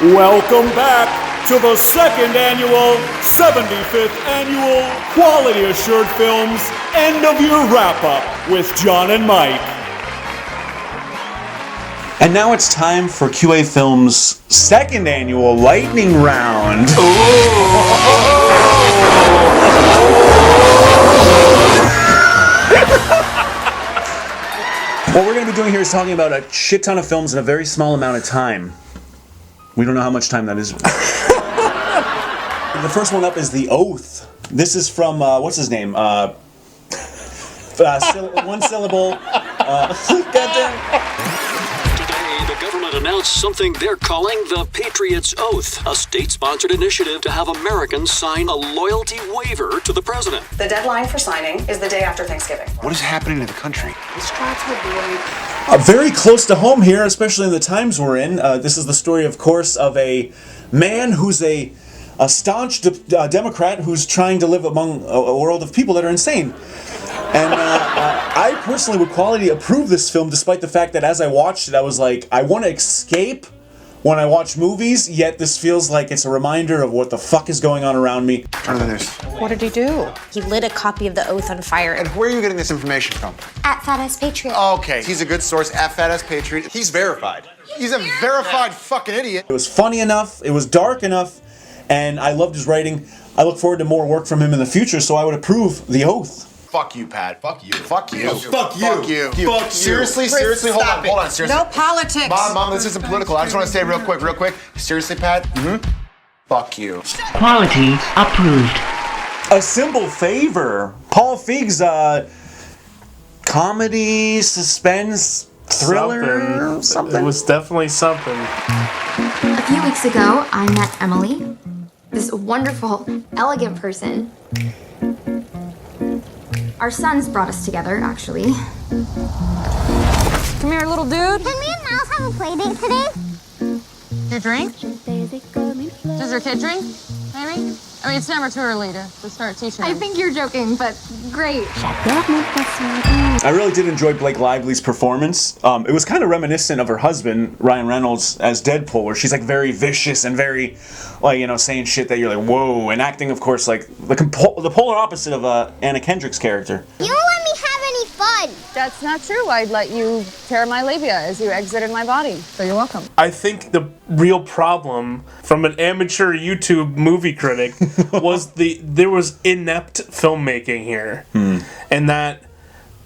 Welcome back to the second annual, 75th annual Quality Assured Films End of Year Wrap-Up with Jon and Mike. And now it's time for QA Films' second annual lightning round. What we're going to be doing here is talking about a shit ton of films in a very small amount of time. We don't know how much time that is. The first one up is The Oath. This is from, what's his name? One syllable. Today, the government announced something they're calling the Patriot's Oath, a state-sponsored initiative to have Americans sign a loyalty waiver to the president. The deadline for signing is the day after Thanksgiving. What is happening to the country? Very close to home here, especially in the times we're in. This is the story, of course, of a man who's a staunch Democrat who's trying to live among a world of people that are insane. And I personally would quality approve this film, despite the fact that as I watched it, I was like, I want to escape when I watch movies, yet this feels like it's a reminder of what the fuck is going on around me. What did he do? He lit a copy of The Oath on fire. And where are you getting this information from? At Fat Ass Patriot. Okay, he's a good source at Fat Ass Patriot. He's verified. He's a verified fucking idiot. It was funny enough, it was dark enough, and I loved his writing. I look forward to more work from him in the future, so I would approve The Oath. Fuck you, Pat. Fuck you. Fuck you. Fuck you. Fuck you. Fuck you. Seriously, hold on, seriously. No politics. Mom, this isn't political. I just want to say real quick. Seriously, Pat? Fuck you. Quality approved. A Simple Favor. Paul Feig's comedy, suspense, thriller, something. It was definitely something. A few weeks ago, I met Emily, this wonderful, elegant person. Our sons brought us together, actually. Come here, little dude. Can me and Miles have a play date today? You drink? Does your kid drink? Maybe? I mean, it's never too early to start teaching. I think you're joking, but great. I really did enjoy Blake Lively's performance. It was kind of reminiscent of her husband, Ryan Reynolds, as Deadpool, where she's like very vicious and very, like, you know, saying shit that you're like, whoa, and acting, of course, like the polar opposite of Anna Kendrick's character. You don't let me have any fun. That's not true. I'd let you tear my labia as you exited my body. So you're welcome. I think the real problem from an amateur YouTube movie critic was there was inept filmmaking here. And that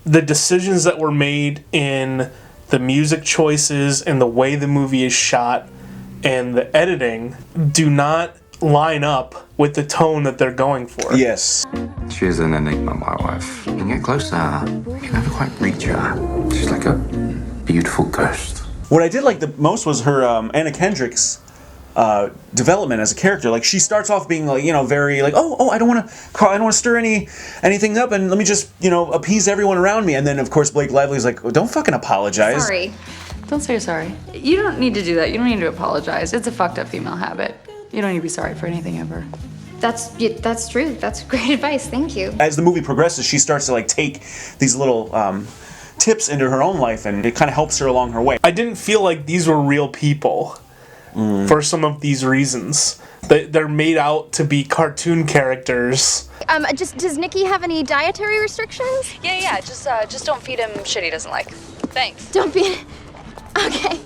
the decisions that were made in the music choices and the way the movie is shot and the editing do not line up with the tone that they're going for. Yes. She is an enigma, my wife. You can get close to her, you can never quite reach her. She's like a beautiful ghost. What I did like the most was her Anna Kendrick's development as a character. Like, she starts off being like, you know, very like, oh, I don't want to cry, I don't want to stir anything up, and let me just, you know, appease everyone around me. And then of course Blake Lively's like, oh, don't fucking apologize. Sorry. Don't say you're sorry. You don't need to do that. You don't need to apologize. It's a fucked up female habit. You don't need to be sorry for anything ever. That's true. That's great advice. Thank you. As the movie progresses, she starts to like take these little tips into her own life, and it kind of helps her along her way. I didn't feel like these were real people for some of these reasons. They're made out to be cartoon characters. Does Nikki have any dietary restrictions? Yeah. Just don't feed him shit he doesn't like. Thanks. Don't be. Okay.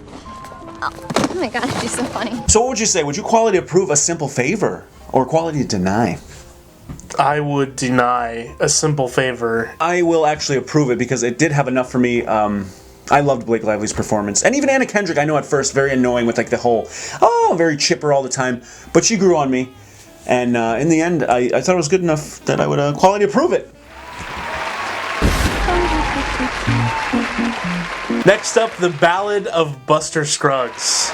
Oh my gosh, she's so funny. So what would you say? Would you quality approve A Simple Favor or quality deny? I would deny A Simple Favor. I will actually approve it because it did have enough for me. I loved Blake Lively's performance. And even Anna Kendrick, I know at first, very annoying with like the whole, very chipper all the time. But she grew on me. And in the end, I thought it was good enough that I would quality approve it. Next up, The Ballad of Buster Scruggs.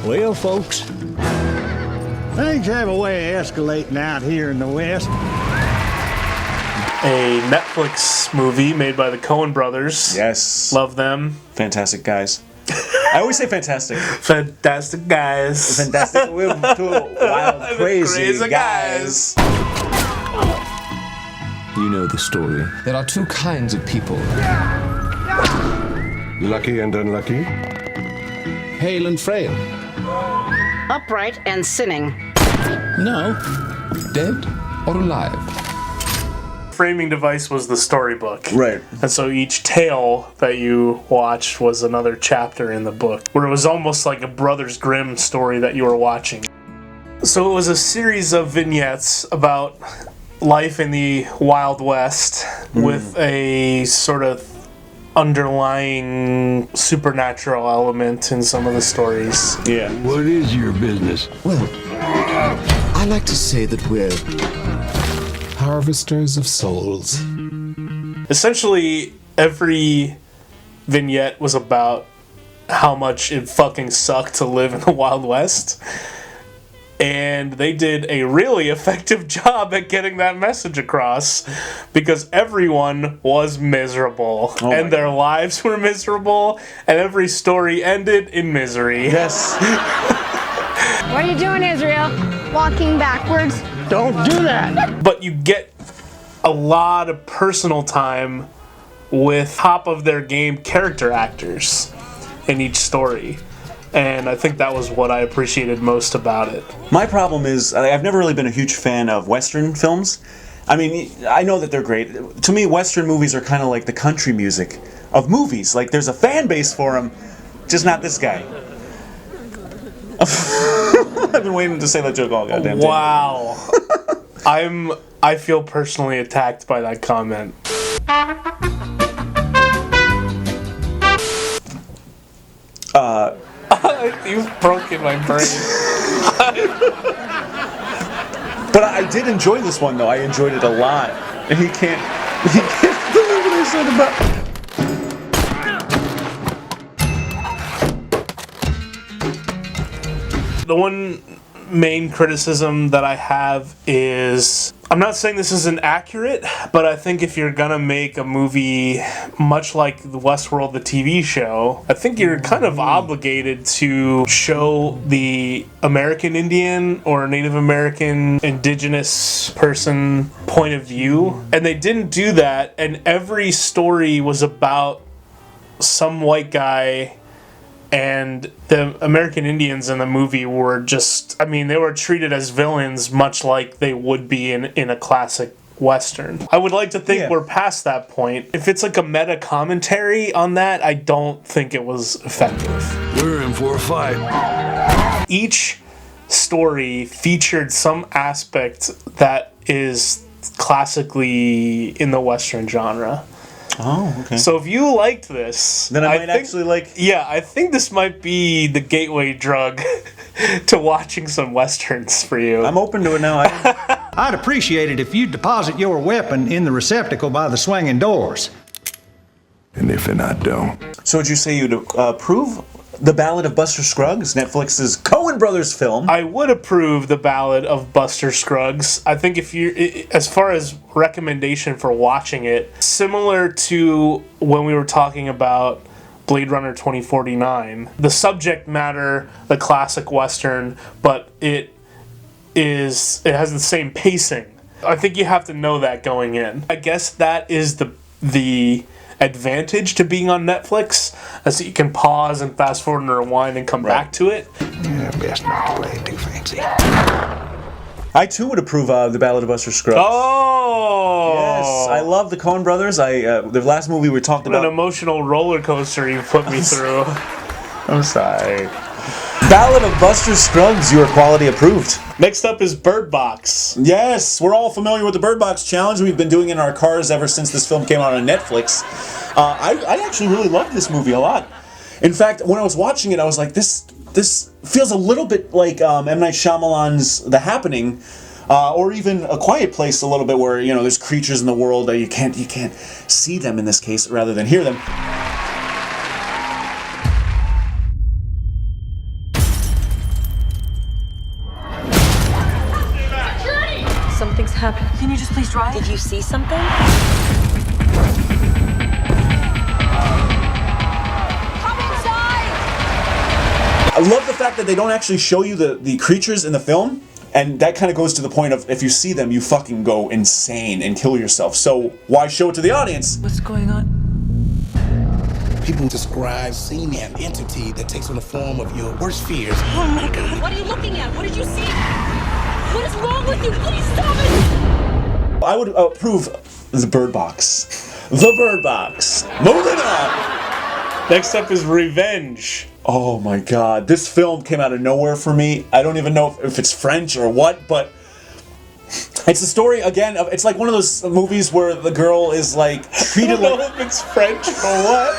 Well, folks, things have a way of escalating out here in the West. A Netflix movie made by the Coen brothers. Yes. Love them. Fantastic guys. I always say fantastic. Fantastic guys. Fantastic. We're two wild, crazy guys. You know the story. There are two kinds of people. Lucky and unlucky. Hale and frail. Upright and sinning. No. Dead or alive. Framing device was the storybook. Right. And so each tale that you watched was another chapter in the book, where it was almost like a Brothers Grimm story that you were watching. So it was a series of vignettes about life in the Wild West with a sort of underlying supernatural element in some of the stories. Yeah. What is your business? Well, I like to say that we're harvesters of souls. Essentially, every vignette was about how much it fucking sucked to live in the Wild West. And they did a really effective job at getting that message across, because everyone was miserable, and their lives were miserable, and every story ended in misery. Yes. What are you doing, Israel? Walking backwards. Don't do that. But you get a lot of personal time with top of their game character actors in each story. And I think that was what I appreciated most about it. My problem is, I've never really been a huge fan of Western films. I mean, I know that they're great. To me, Western movies are kind of like the country music of movies. Like, there's a fan base for them, just not this guy. I've been waiting to say that joke all goddamn time. Wow. I feel personally attacked by that comment. You've broken my brain. But I did enjoy this one, though. I enjoyed it a lot. And he can't believe what I said about. The one main criticism that I have is, I'm not saying this isn't accurate, but I think if you're gonna make a movie much like the Westworld, the TV show, I think you're kind of obligated to show the American Indian or Native American indigenous person point of view. And they didn't do that, and every story was about some white guy. And the American Indians in the movie were just, I mean, they were treated as villains much like they would be in a classic Western. I would like to think we're past that point. If it's like a meta commentary on that, I don't think it was effective. We're in for a fight. Each story featured some aspect that is classically in the Western genre. Oh, okay. So if you liked this, then I might actually like. Yeah, I think this might be the gateway drug to watching some Westerns for you. I'm open to it now. I'd appreciate it if you'd deposit your weapon in the receptacle by the swinging doors. And if I don't. So would you say you'd approve The Ballad of Buster Scruggs, Netflix's Coen Brothers film? I would approve The Ballad of Buster Scruggs. I think if you, as far as recommendation for watching it, similar to when we were talking about Blade Runner 2049, the subject matter, the classic Western, but it has the same pacing. I think you have to know that going in. I guess that is the advantage to being on Netflix, as you can pause and fast forward and rewind and come back to it. Yeah, best not to play it too fancy. I too would approve The Ballad of Buster Scruggs. Oh! Yes, I love the Coen Brothers. The last movie we talked about. An emotional roller coaster you put me through. I'm sorry. Ballad of Buster Scruggs, you are quality approved. Next up is Bird Box. Yes, we're all familiar with the Bird Box Challenge. We've been doing it in our cars ever since this film came out on Netflix. I actually really loved this movie a lot. In fact, when I was watching it, I was like, this feels a little bit like M. Night Shyamalan's The Happening, or even A Quiet Place a little bit, where there's creatures in the world that you can't see them in this case, rather than hear them. Something's happened. Can you just please drive? Did you see something? Come inside! I love the fact that they don't actually show you the creatures in the film, and that kind of goes to the point of if you see them, you fucking go insane and kill yourself. So why show it to the audience? What's going on? People describe seeing an entity that takes on the form of your worst fears. Oh my God. What are you looking at? What did you see? What is wrong with you? Please stop it! I would approve the Bird Box. The Bird Box. Moving on. Next up is Revenge. Oh my god. This film came out of nowhere for me. I don't even know if it's French or what, but it's the story, again, of, it's like one of those movies where the girl is like treated I don't like... know if it's French or what.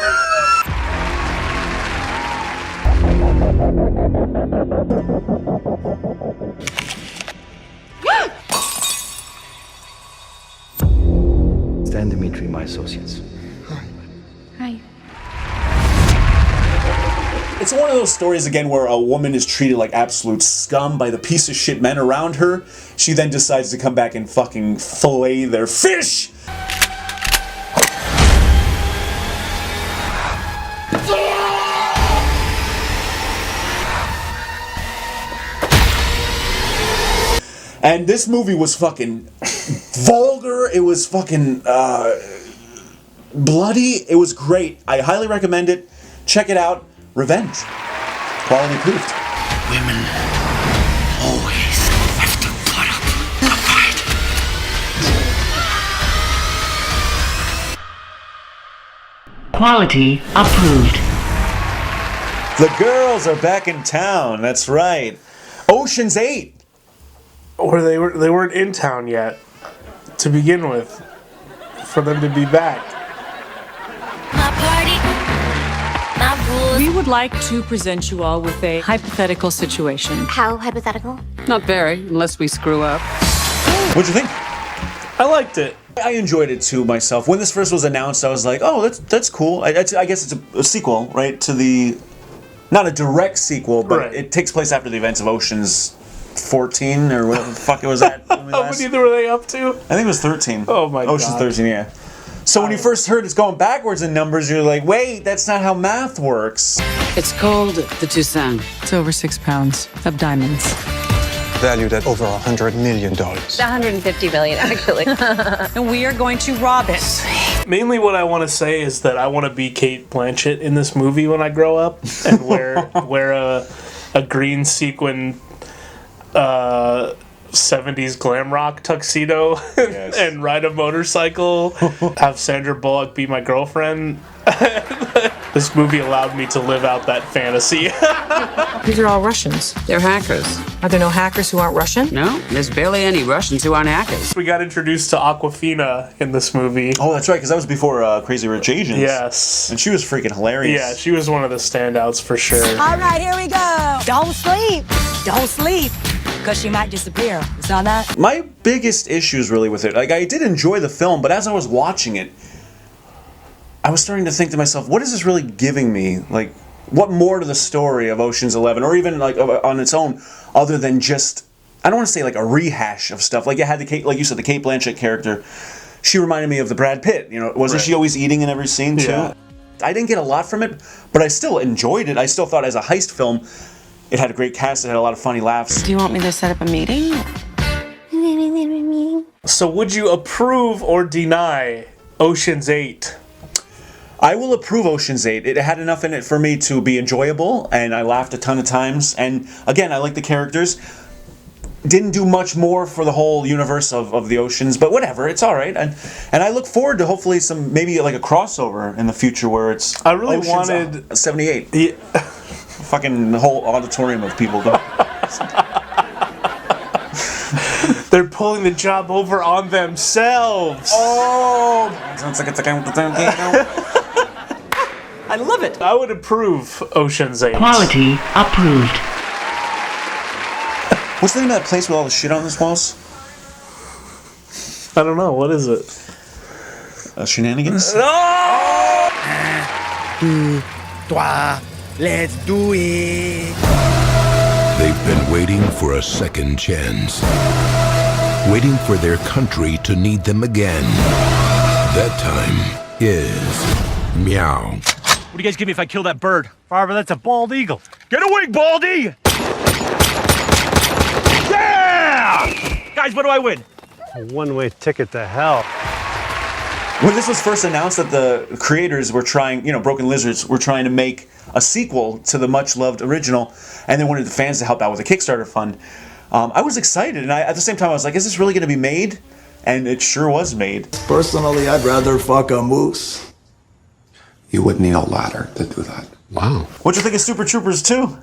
Stan Dimitri, my associates. Hi. It's one of those stories, again, where a woman is treated like absolute scum by the piece of shit men around her. She then decides to come back and fucking fillet their fish! And this movie was fucking vulgar, it was fucking bloody, it was great. I highly recommend it. Check it out. Revenge. Quality approved. Women always have to put up a fight. Quality approved. The girls are back in town, that's right. Ocean's 8. Or they weren't in town yet to begin with, for them to be back. We would like to present you all with a hypothetical situation. How hypothetical? Not very, unless we screw up. What'd you think? I liked it. I enjoyed it too myself. When this first was announced, I was like, oh, that's cool. I guess it's a sequel, right, to the... Not a direct sequel, but Right. it takes place after the events of Ocean's 14, or whatever the fuck it was at. How many were they up to? I think it was 13. Oh my god. Ocean's 13, yeah. So when you first heard it's going backwards in numbers, you're like, wait, that's not how math works. It's called the Toussaint. It's over 6 pounds of diamonds. Valued at over $100 million. It's 150 million, actually. And we are going to rob it. Mainly what I want to say is that I want to be Kate Blanchett in this movie when I grow up and wear a green sequin 70s glam rock tuxedo and ride a motorcycle, have Sandra Bullock be my girlfriend. This movie allowed me to live out that fantasy. These are all Russians. They're hackers. Are there no hackers who aren't Russian? No, there's barely any Russians who aren't hackers. We got introduced to Aquafina in this movie. Oh, that's right, because that was before Crazy Rich Asians. Yes. And she was freaking hilarious. Yeah, she was one of the standouts for sure. All right, here we go. Don't sleep. Don't sleep. Because she might disappear. You saw that? My biggest issues really with it, like I did enjoy the film, but as I was watching it, I was starting to think to myself, what is this really giving me? Like, what more to the story of Ocean's 11, or even like on its own, other than just, I don't want to say like a rehash of stuff. Like it had the Kate, like you said, the Kate Blanchett character. She reminded me of the Brad Pitt. You know, wasn't she always eating in every scene too? Yeah. I didn't get a lot from it, but I still enjoyed it. I still thought as a heist film, it had a great cast. It had a lot of funny laughs. Do you want me to set up a meeting? So would you approve or deny Ocean's 8? I will approve Ocean's 8. It had enough in it for me to be enjoyable, and I laughed a ton of times. And again, I like the characters. Didn't do much more for the whole universe of the Oceans, but whatever, it's all right. And I look forward to hopefully some, maybe like a crossover in the future where it's I really Ocean's wanted 78. Yeah. Fucking the whole auditorium of people go. They're pulling the job over on themselves. Oh! I love it. I would approve Ocean's 8. Quality approved. What's the name of that place with all the shit on those walls? I don't know. What is it? Shenanigans? Let's do it. They've been waiting for a second chance. Waiting for their country to need them again. That time is meow. What do you guys give me if I kill that bird? Barbara, that's a bald eagle. Get away, Baldy! Yeah! Guys, what do I win? A one-way ticket to hell. When this was first announced that the creators were trying, Broken Lizards were trying to make a sequel to the much-loved original, and they wanted the fans to help out with a Kickstarter fund, I was excited, and at the same time I was like, is this really going to be made? And it sure was made. Personally, I'd rather fuck a moose. You would need a ladder to do that. Wow. What'd you think of Super Troopers 2?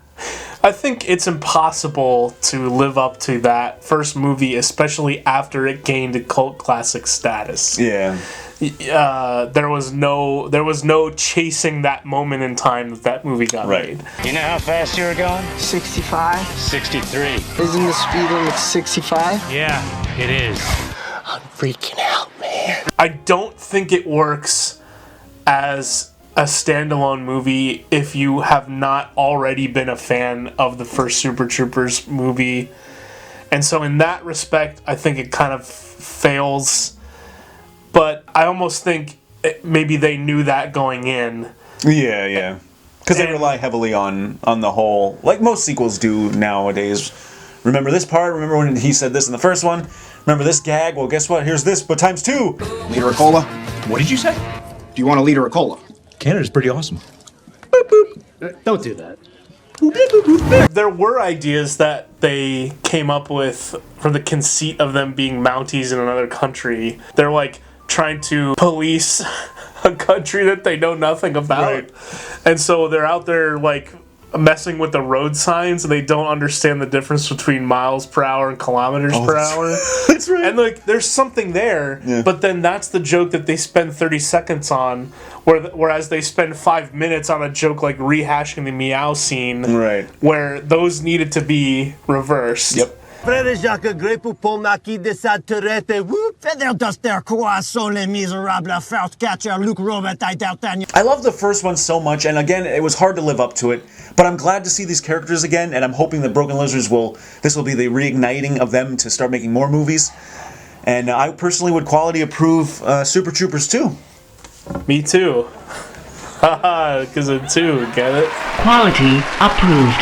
I think it's impossible to live up to that first movie, especially after it gained a cult classic status. Yeah. There was no chasing that moment in time that movie got made. You know how fast you were going? 65? 63. Isn't the speed limit 65? Yeah, it is. I'm freaking out, man. I don't think it works as a standalone movie if you have not already been a fan of the first Super Troopers movie. And so in that respect, I think it kind of fails. But I almost think maybe they knew that going in. Yeah. Because they rely heavily on the whole, like most sequels do nowadays. Remember this part? Remember when he said this in the first one? Remember this gag? Well, guess what? Here's this, but times 2. Liter of cola? What did you say? Do you want a liter of cola? Canada's pretty awesome. Don't do that. There were ideas that they came up with for the conceit of them being Mounties in another country. They're like trying to police a country that they know nothing about. Right. And so they're out there like messing with the road signs, and they don't understand the difference between miles per hour and kilometers per hour. That's right. And like, there's something there, but then that's the joke that they spend 30 seconds on, whereas they spend 5 minutes on a joke like rehashing the meow scene, right? Where those needed to be reversed. Yep. Frère Jacques Grey pour Naquis de sa tourette. Whoop, feather duster, croissant, les misérables, first catcher, Luke Robitaille, D'Artagnan. I love the first one so much, and again, it was hard to live up to it, but I'm glad to see these characters again, and I'm hoping that Broken Lizards this will be the reigniting of them to start making more movies, and I personally would quality approve Super Troopers 2. Me too. Haha, because of 2, get it? Quality approved.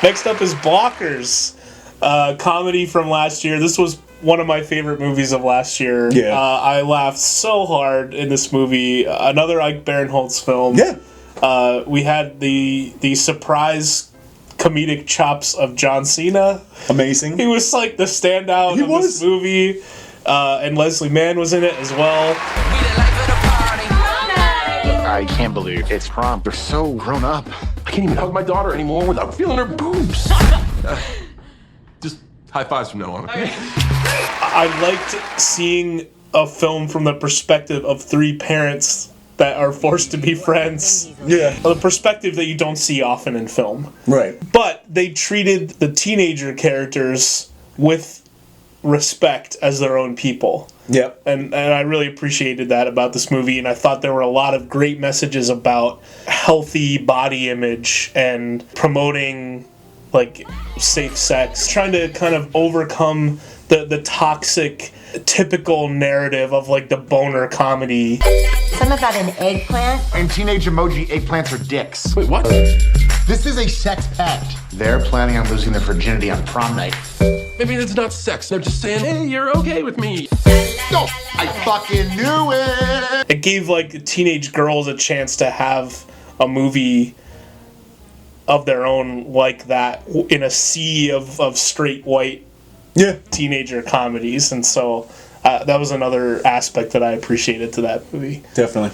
Next up is Blockers. Comedy from last year. This was one of my favorite movies of last year. Yeah. I laughed so hard in this movie. Another Ike Barinholtz film. Yeah. We had the surprise comedic chops of John Cena. Amazing. He was like the standout of this movie. And Leslie Mann was in it as well. I can't believe it's prom. They're so grown up. I can't even hug my daughter anymore without feeling her boobs. Just high fives from now on. I liked seeing a film from the perspective of 3 parents that are forced to be friends. Yeah. The perspective that you don't see often in film. Right. But they treated the teenager characters with respect as their own people. Yep. And I really appreciated that about this movie, and I thought there were a lot of great messages about healthy body image and promoting like safe sex, trying to kind of overcome the toxic typical narrative of like the boner comedy. Some about an eggplant. In Teenage Emoji, eggplants are dicks. Wait, what? This is a sex pact. They're planning on losing their virginity on prom night. Maybe it's not sex. They're just saying, hey, you're okay with me. No, I fucking knew it. It gave like teenage girls a chance to have a movie of their own like that in a sea of straight white teenager comedies, and so that was another aspect that I appreciated to that movie. Definitely.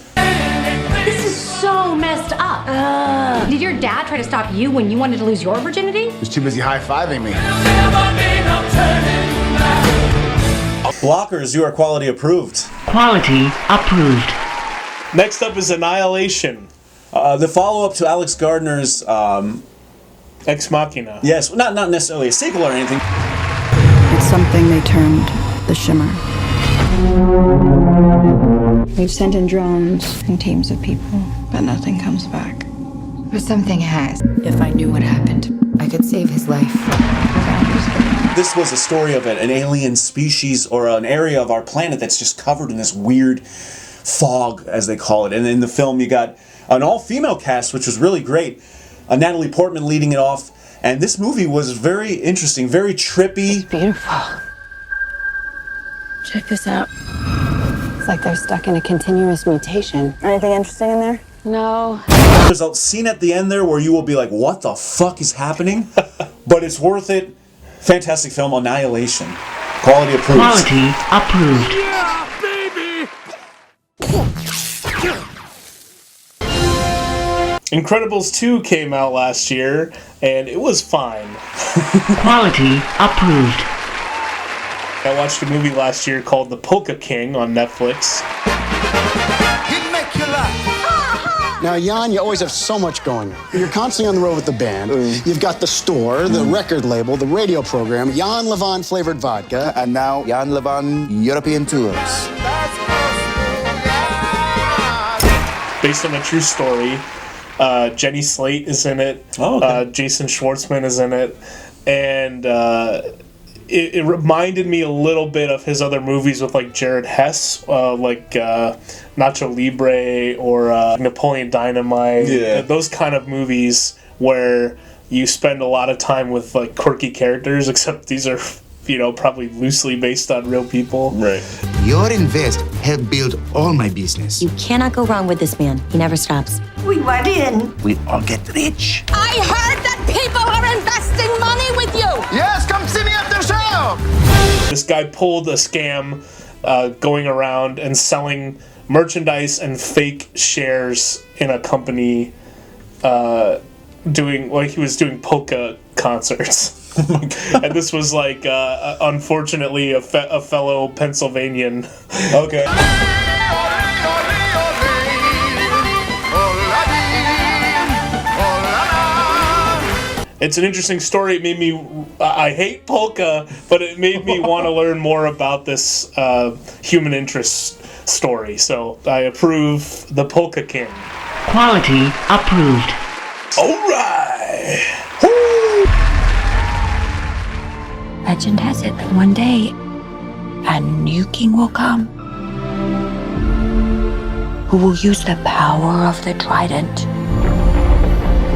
This is so messed up. Did your dad try to stop you when you wanted to lose your virginity? He was too busy high-fiving me. Blockers, you are quality approved. Quality approved. Next up is Annihilation. The follow-up to Alex Gardner's Ex Machina. Yes, not necessarily a sequel or anything. It's something they termed the Shimmer. We've sent in drones and teams of people, but nothing comes back. But something has. If I knew what happened, I could save his life. This was a story of an alien species or an area of our planet that's just covered in this weird fog, as they call it. And in the film, you got an all-female cast, which was really great. Natalie Portman leading it off. And this movie was very interesting, very trippy. Beautiful. Check this out. It's like they're stuck in a continuous mutation. Anything interesting in there? No. There's a scene at the end there where you will be like, what the fuck is happening? But it's worth it. Fantastic film, Annihilation. Quality approved. Quality approved. Yeah, baby! Incredibles 2 came out last year, and it was fine. Quality approved. I watched a movie last year called The Polka King on Netflix. Now, Jan, you always have so much going on. You're constantly on the road with the band. You've got the store, the record label, the radio program, Jan Levon flavored vodka, And now, Jan Levon European tours. Based on a true story. Jenny Slate is in it. Oh, okay. Jason Schwartzman is in it. And it reminded me a little bit of his other movies with like Jared Hess, like Nacho Libre or Napoleon Dynamite. Yeah. Those kind of movies where you spend a lot of time with like quirky characters, except these are, you know, probably loosely based on real people. Right. Your invest helped build all my business. You cannot go wrong with this man. He never stops. We went in. We all get rich. I heard that people are investing money with you. Yes, come see me at the show! This guy pulled a scam going around and selling merchandise and fake shares in a company he was doing polka concerts. Oh my God. And this was like, unfortunately, a fellow Pennsylvanian. Okay. It's an interesting story. It made me, I hate polka, but it made me want to learn more about this human interest story. So I approve The Polka King. Quality approved. All right. Legend has it that one day, a new king will come who will use the power of the trident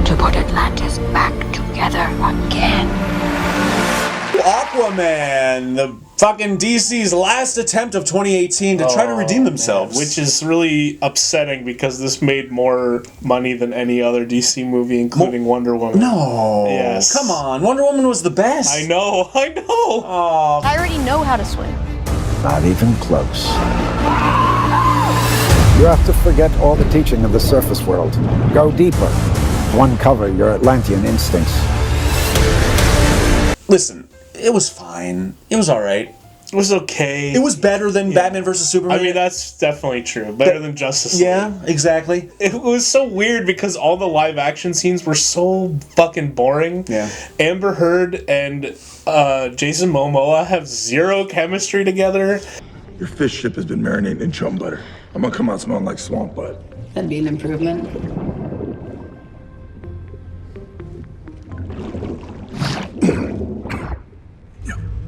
to put Atlantis back together again. Aquaman, the fucking DC's last attempt of 2018 to try to redeem themselves. Which is really upsetting because this made more money than any other DC movie, including Wonder Woman. No. Yes. Come on. Wonder Woman was the best. I know. Oh. I already know how to swim. Not even close. You have to forget all the teaching of the surface world. Go deeper. Uncover your Atlantean instincts. Listen, it was fine. It was alright. It was okay. It was better than Batman vs. Superman. I mean, that's definitely true. Better than Justice League. Yeah, exactly. It was so weird because all the live action scenes were so fucking boring. Yeah. Amber Heard and Jason Momoa have zero chemistry together. Your fish ship has been marinating in chum butter. I'm gonna come out smelling like swamp butt. That'd be an improvement.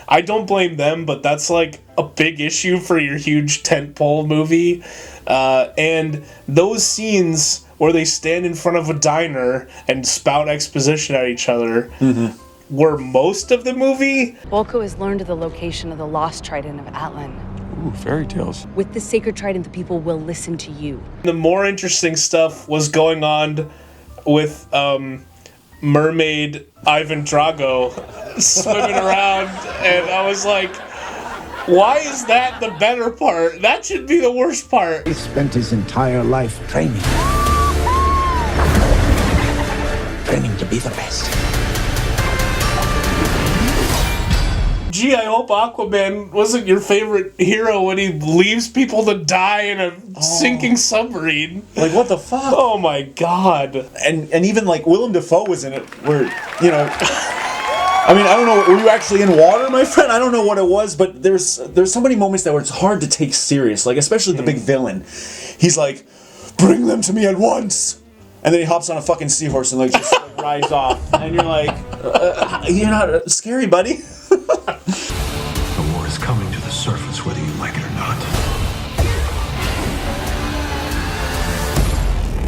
I don't blame them, but that's like a big issue for your huge tentpole movie. And those scenes where they stand in front of a diner and spout exposition at each other were most of the movie. Volko has learned of the location of the lost trident of Atlan. Ooh, fairy tales. With the sacred trident, the people will listen to you. The more interesting stuff was going on with mermaid Ivan Drago swimming around, and I was like, why is that the better part? That should be the worst part. He spent his entire life training. Training to be the best. Gee, I hope Aquaman wasn't your favorite hero when he leaves people to die in a sinking submarine. Like, what the fuck? Oh my god. And even, like, Willem Dafoe was in it, where, you know... I mean, I don't know, were you actually in water, my friend? I don't know what it was, but there's so many moments that where it's hard to take serious, like, especially the big villain. He's like, bring them to me at once! And then he hops on a fucking seahorse and, like, just like, rides off. And you're like, you're not scary, buddy. The war is coming to the surface, whether you like it or not.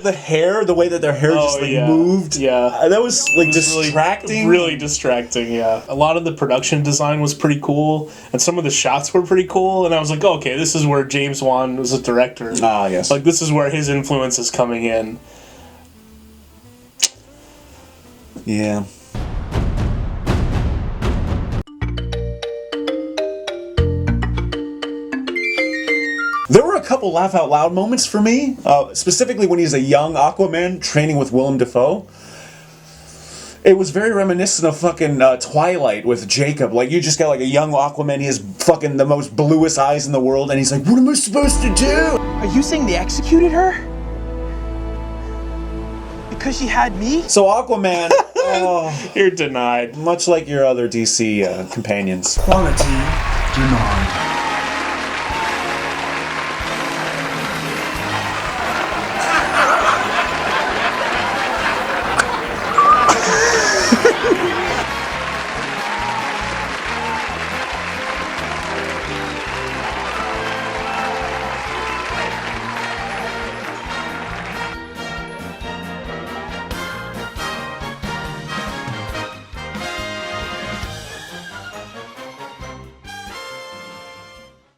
the hair, the way that their hair just like moved. Yeah, that was like distracting. Really distracting. Yeah, a lot of the production design was pretty cool, and some of the shots were pretty cool. And I was like, oh, okay, this is where James Wan was a director. Ah, yes. Like this is where his influence is coming in. Yeah. There were a couple laugh out loud moments for me, specifically when he's a young Aquaman training with Willem Dafoe. It was very reminiscent of fucking Twilight with Jacob. Like, you just got like a young Aquaman, he has fucking the most bluest eyes in the world, and he's like, what am I supposed to do? Are you saying they executed her? Because she had me? So Aquaman, oh, you're denied. Much like your other DC companions. Quality denied.